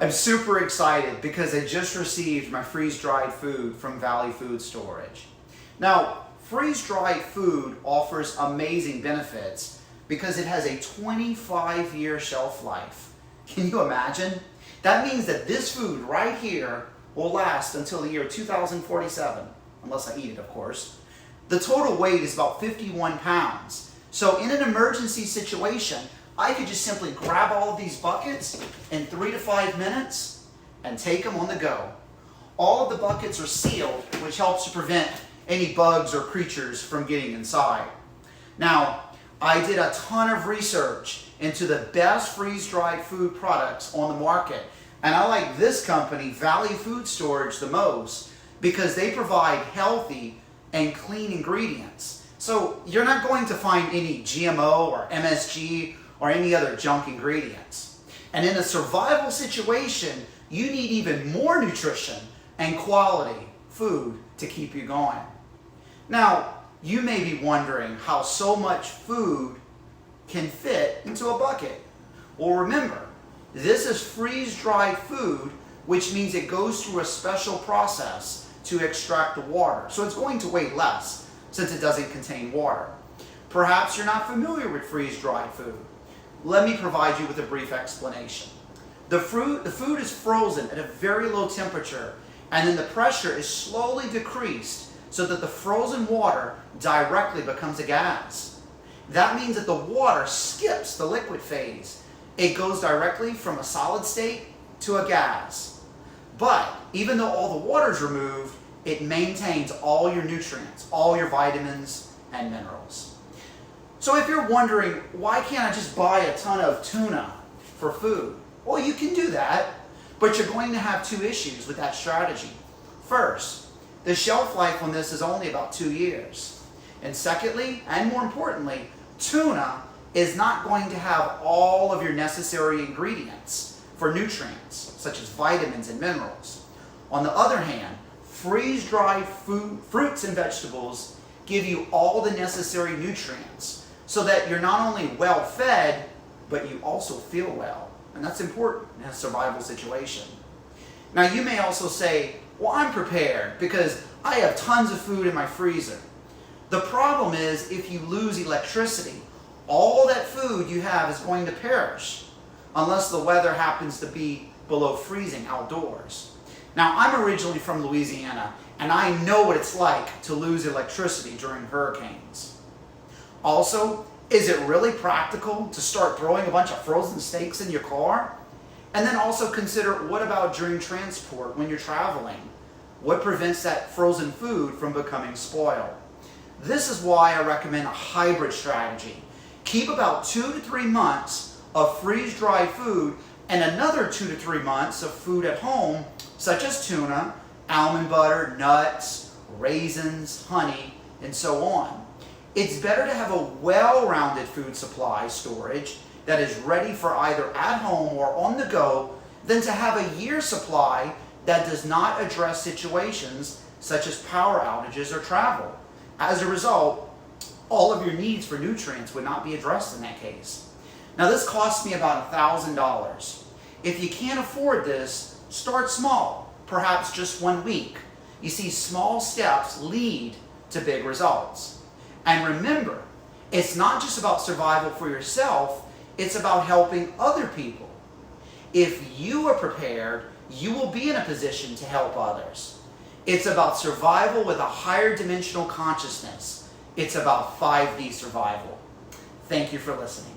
I'm super excited because I just received my freeze-dried food from Valley Food Storage. Now, freeze-dried food offers amazing benefits because it has a 25-year shelf life. Can you imagine? That means that this food right here will last until the year 2047, unless I eat it, of course. The total weight is about 51 pounds. So in an emergency situation, I could just simply grab all of these buckets in 3 to 5 minutes and take them on the go. All of the buckets are sealed, which helps to prevent any bugs or creatures from getting inside. Now, I did a ton of research into the best freeze-dried food products on the market. And I like this company, Valley Food Storage, the most because they provide healthy and clean ingredients. So you're not going to find any GMO or MSG or any other junk ingredients. And in a survival situation, you need even more nutrition and quality food to keep you going. Now, you may be wondering how so much food can fit into a bucket. Well, remember, this is freeze-dried food, which means it goes through a special process to extract the water. So it's going to weigh less since it doesn't contain water. Perhaps you're not familiar with freeze-dried food. Let me provide you with a brief explanation. The food is frozen at a very low temperature, and then the pressure is slowly decreased so that the frozen water directly becomes a gas. That means that the water skips the liquid phase. It goes directly from a solid state to a gas. But even though all the water is removed, it maintains all your nutrients, all your vitamins and minerals. So if you're wondering, why can't I just buy a ton of tuna for food? Well, you can do that, but you're going to have two issues with that strategy. First, the shelf life on this is only about 2 years. And secondly, and more importantly, tuna is not going to have all of your necessary ingredients for nutrients, such as vitamins and minerals. On the other hand, freeze-dried fruits and vegetables give you all the necessary nutrients so that you're not only well-fed, but you also feel well. And that's important in a survival situation. Now, you may also say, well, I'm prepared because I have tons of food in my freezer. The problem is if you lose electricity, all that food you have is going to perish unless the weather happens to be below freezing outdoors. Now, I'm originally from Louisiana, and I know what it's like to lose electricity during hurricanes. Also, is it really practical to start throwing a bunch of frozen steaks in your car? And then also consider, what about during transport when you're traveling? What prevents that frozen food from becoming spoiled? This is why I recommend a hybrid strategy. Keep about 2 to 3 months of freeze-dried food and another 2 to 3 months of food at home, such as tuna, almond butter, nuts, raisins, honey, and so on. It's better to have a well-rounded food supply storage that is ready for either at home or on the go than to have a year's supply that does not address situations such as power outages or travel. As a result, all of your needs for nutrients would not be addressed in that case. Now, this cost me about $1,000. If you can't afford this, start small, perhaps just 1 week. You see, small steps lead to big results. And remember, it's not just about survival for yourself, it's about helping other people. If you are prepared, you will be in a position to help others. It's about survival with a higher dimensional consciousness. It's about 5D survival. Thank you for listening.